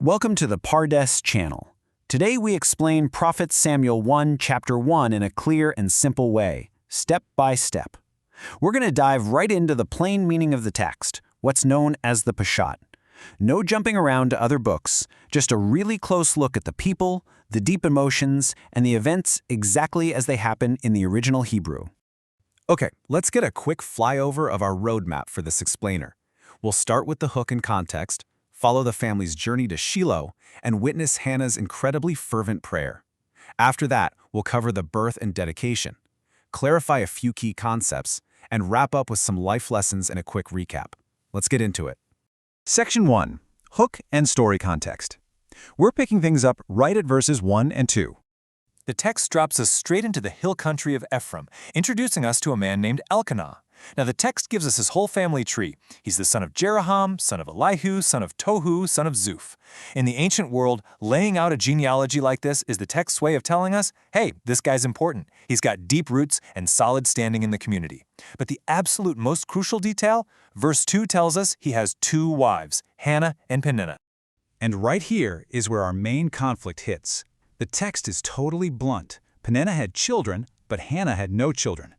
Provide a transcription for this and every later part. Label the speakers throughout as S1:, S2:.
S1: Welcome to the Pardes channel. Today we explain Prophet Samuel 1, chapter 1 in a clear and simple way, step by step. We're going to dive right into the plain meaning of the text, what's known as the Peshat. No jumping around to other books, just a really close look at the people, the deep emotions, and the events exactly as they happen in the original Hebrew.
S2: Okay, let's get a quick flyover of our roadmap for this explainer. We'll start with the hook and context, follow the family's journey to Shiloh, and witness Hannah's incredibly fervent prayer. After that, we'll cover the birth and dedication, clarify a few key concepts, and wrap up with some life lessons and a quick recap. Let's get into it.
S3: Section 1. Hook and story context. We're picking things up right at verses 1 and 2.
S4: The text drops us straight into the hill country of Ephraim, introducing us to a man named Elkanah. Now the text gives us his whole family tree. He's the son of Jeroham, son of Elihu, son of Tohu, son of Zuph. In the ancient world, laying out a genealogy like this is the text's way of telling us, hey, this guy's important. He's got deep roots and solid standing in the community. But the absolute most crucial detail, verse 2 tells us he has two wives, Hannah and Peninnah.
S3: And right here is where our main conflict hits. The text is totally blunt. Peninnah had children, but Hannah had no children.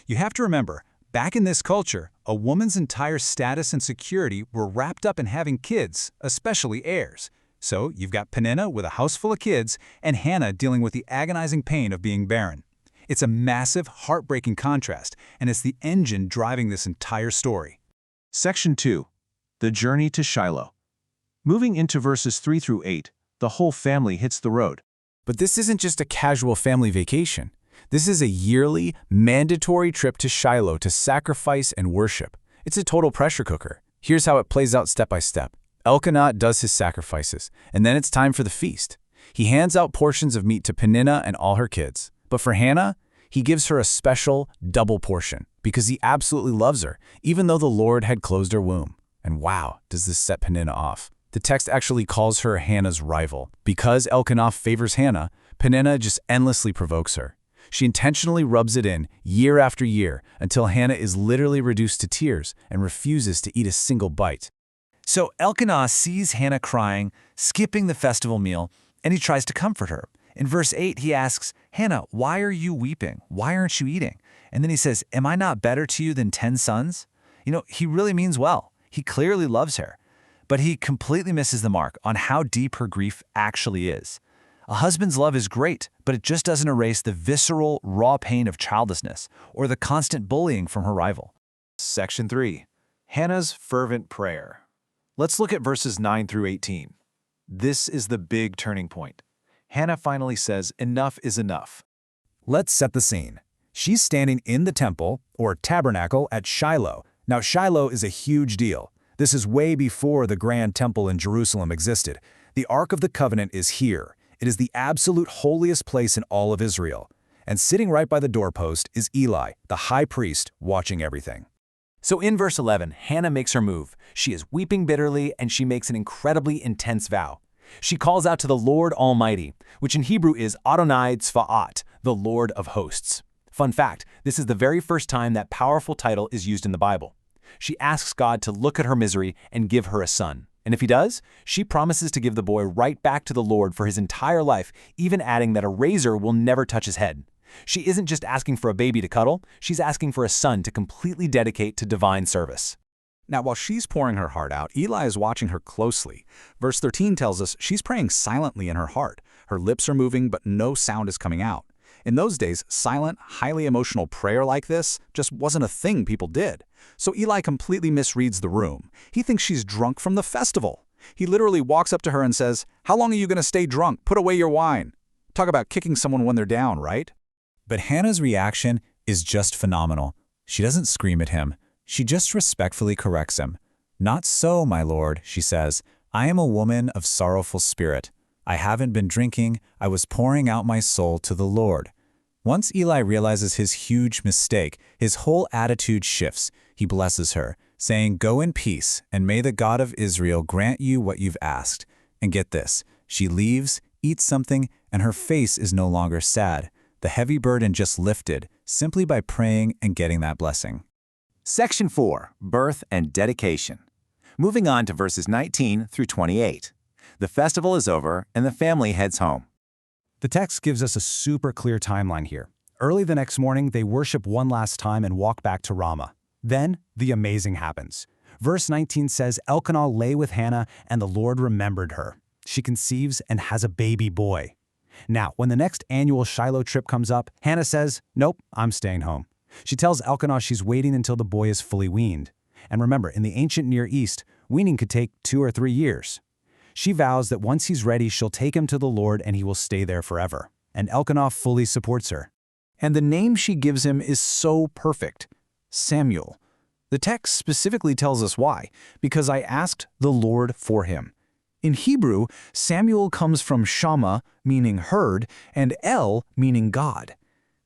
S3: You have to remember, back in this culture, a woman's entire status and security were wrapped up in having kids, especially heirs. So you've got Peninnah with a house full of kids and Hannah dealing with the agonizing pain of being barren. It's a massive, heartbreaking contrast, and it's the engine driving this entire story.
S5: Section 2. The journey to Shiloh. Moving into verses 3 through 8, the whole family hits the road.
S1: But this isn't just a casual family vacation. This is a yearly, mandatory trip to Shiloh to sacrifice and worship. It's a total pressure cooker. Here's how it plays out step by step. Elkanah does his sacrifices, and then it's time for the feast. He hands out portions of meat to Peninnah and all her kids. But for Hannah, he gives her a special double portion because he absolutely loves her, even though the Lord had closed her womb. And wow, does this set Peninnah off. The text actually calls her Hannah's rival. Because Elkanah favors Hannah, Peninnah just endlessly provokes her. She intentionally rubs it in year after year until Hannah is literally reduced to tears and refuses to eat a single bite.
S4: So Elkanah sees Hannah crying, skipping the festival meal, and he tries to comfort her. In verse 8, he asks, Hannah, why are you weeping? Why aren't you eating? And then he says, am I not better to you than 10 sons? He really means well. He clearly loves her. But he completely misses the mark on how deep her grief actually is. A husband's love is great, but it just doesn't erase the visceral, raw pain of childlessness or the constant bullying from her rival.
S5: Section 3. Hannah's fervent prayer. Let's look at verses 9 through 18. This is the big turning point. Hannah finally says, enough is enough.
S2: Let's set the scene. She's standing in the temple, or tabernacle, at Shiloh. Now, Shiloh is a huge deal. This is way before the grand temple in Jerusalem existed. The Ark of the Covenant is here. It is the absolute holiest place in all of Israel. And sitting right by the doorpost is Eli, the high priest, watching everything.
S4: So in verse 11, Hannah makes her move. She is weeping bitterly, and she makes an incredibly intense vow. She calls out to the Lord Almighty, which in Hebrew is Adonai Tzvaot, the Lord of hosts. Fun fact, this is the very first time that powerful title is used in the Bible. She asks God to look at her misery and give her a son. And if he does, she promises to give the boy right back to the Lord for his entire life, even adding that a razor will never touch his head. She isn't just asking for a baby to cuddle, she's asking for a son to completely dedicate to divine service.
S3: Now, while she's pouring her heart out, Eli is watching her closely. Verse 13 tells us she's praying silently in her heart. Her lips are moving, but no sound is coming out. In those days, silent, highly emotional prayer like this just wasn't a thing people did. So Eli completely misreads the room. He thinks she's drunk from the festival. He literally walks up to her and says, how long are you going to stay drunk? Put away your wine. Talk about kicking someone when they're down, right?
S1: But Hannah's reaction is just phenomenal. She doesn't scream at him. She just respectfully corrects him. Not so, my lord, she says. I am a woman of sorrowful spirit. I haven't been drinking. I was pouring out my soul to the Lord. Once Eli realizes his huge mistake, his whole attitude shifts. He blesses her, saying, go in peace, and may the God of Israel grant you what you've asked. And get this, she leaves, eats something, and her face is no longer sad. The heavy burden just lifted, simply by praying and getting that blessing.
S6: Section 4. Birth and Dedication. Moving on to verses 19 through 28.
S2: The festival is over, and the family heads home.
S1: The text gives us a super clear timeline here. Early the next morning, they worship one last time and walk back to Ramah. Then, the amazing happens. Verse 19 says, Elkanah lay with Hannah, and the Lord remembered her. She conceives and has a baby boy. Now, when the next annual Shiloh trip comes up, Hannah says, nope, I'm staying home. She tells Elkanah she's waiting until the boy is fully weaned. And remember, in the ancient Near East, weaning could take 2 or 3 years. She vows that once he's ready, she'll take him to the Lord and he will stay there forever. And Elkanah fully supports her.
S5: And the name she gives him is so perfect, Samuel. The text specifically tells us why, because I asked the Lord for him. In Hebrew, Samuel comes from Shammah, meaning heard, and El, meaning God.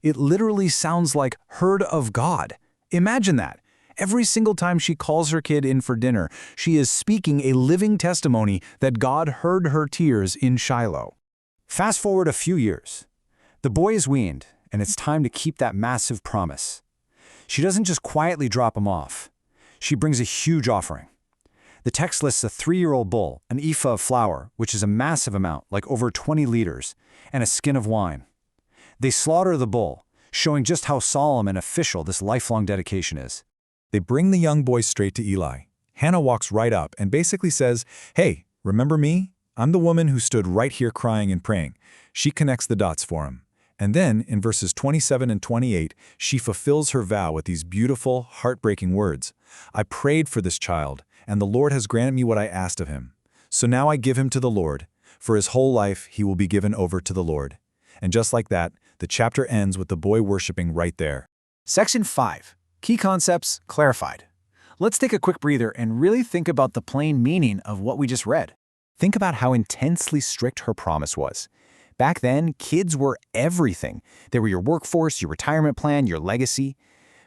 S5: It literally sounds like heard of God. Imagine that. Every single time she calls her kid in for dinner, she is speaking a living testimony that God heard her tears in Shiloh.
S1: Fast forward a few years. The boy is weaned, and it's time to keep that massive promise. She doesn't just quietly drop him off. She brings a huge offering. The text lists a 3-year-old bull, an ephah of flour, which is a massive amount, like over 20 liters, and a skin of wine. They slaughter the bull, showing just how solemn and official this lifelong dedication is.
S3: They bring the young boy straight to Eli. Hannah walks right up and basically says, hey, remember me? I'm the woman who stood right here crying and praying. She connects the dots for him. And then, in verses 27 and 28, she fulfills her vow with these beautiful, heartbreaking words. I prayed for this child, and the Lord has granted me what I asked of him. So now I give him to the Lord. For his whole life he will be given over to the Lord. And just like that, the chapter ends with the boy worshiping right there.
S5: Section 5. Key concepts clarified. Let's take a quick breather and really think about the plain meaning of what we just read.
S4: Think about how intensely strict her promise was. Back then, kids were everything. They were your workforce, your retirement plan, your legacy.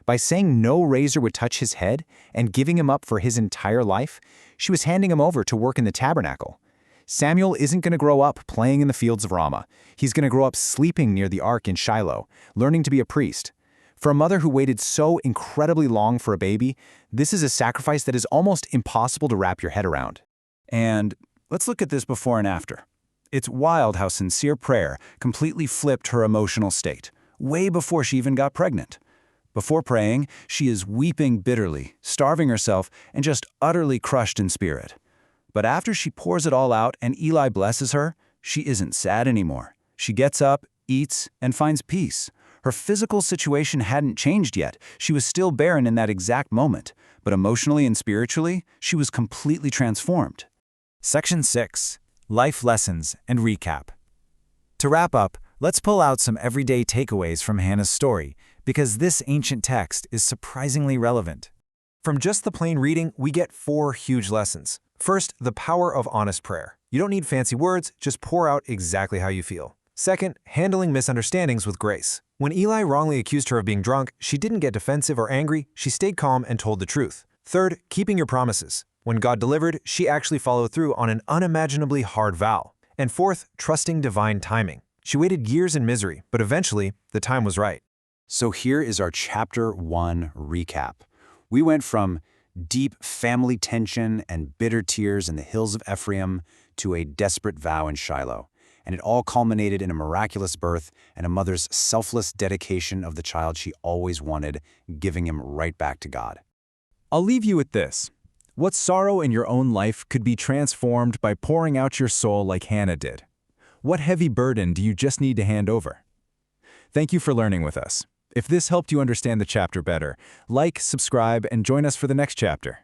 S4: By saying no razor would touch his head and giving him up for his entire life, she was handing him over to work in the tabernacle. Samuel isn't going to grow up playing in the fields of Ramah. He's going to grow up sleeping near the ark in Shiloh, learning to be a priest. For a mother who waited so incredibly long for a baby, this is a sacrifice that is almost impossible to wrap your head around.
S1: And let's look at this before and after. It's wild how sincere prayer completely flipped her emotional state, way before she even got pregnant. Before praying, she is weeping bitterly, starving herself, and just utterly crushed in spirit. But after she pours it all out and Eli blesses her, she isn't sad anymore. She gets up, eats, and finds peace. Her physical situation hadn't changed yet. She was still barren in that exact moment. But emotionally and spiritually, she was completely transformed.
S2: Section 6. Life Lessons and Recap. To wrap up, let's pull out some everyday takeaways from Hannah's story, because this ancient text is surprisingly relevant. From just the plain reading, we get 4 huge lessons. First, the power of honest prayer. You don't need fancy words, just pour out exactly how you feel. Second, handling misunderstandings with grace. When Eli wrongly accused her of being drunk, she didn't get defensive or angry, she stayed calm and told the truth. Third, keeping your promises. When God delivered, she actually followed through on an unimaginably hard vow. And fourth, trusting divine timing. She waited years in misery, but eventually, the time was right.
S1: So here is our Chapter 1 recap. We went from deep family tension and bitter tears in the hills of Ephraim to a desperate vow in Shiloh. And it all culminated in a miraculous birth and a mother's selfless dedication of the child she always wanted, giving him right back to God.
S2: I'll leave you with this. What sorrow in your own life could be transformed by pouring out your soul like Hannah did? What heavy burden do you just need to hand over? Thank you for learning with us. If this helped you understand the chapter better, like, subscribe, and join us for the next chapter.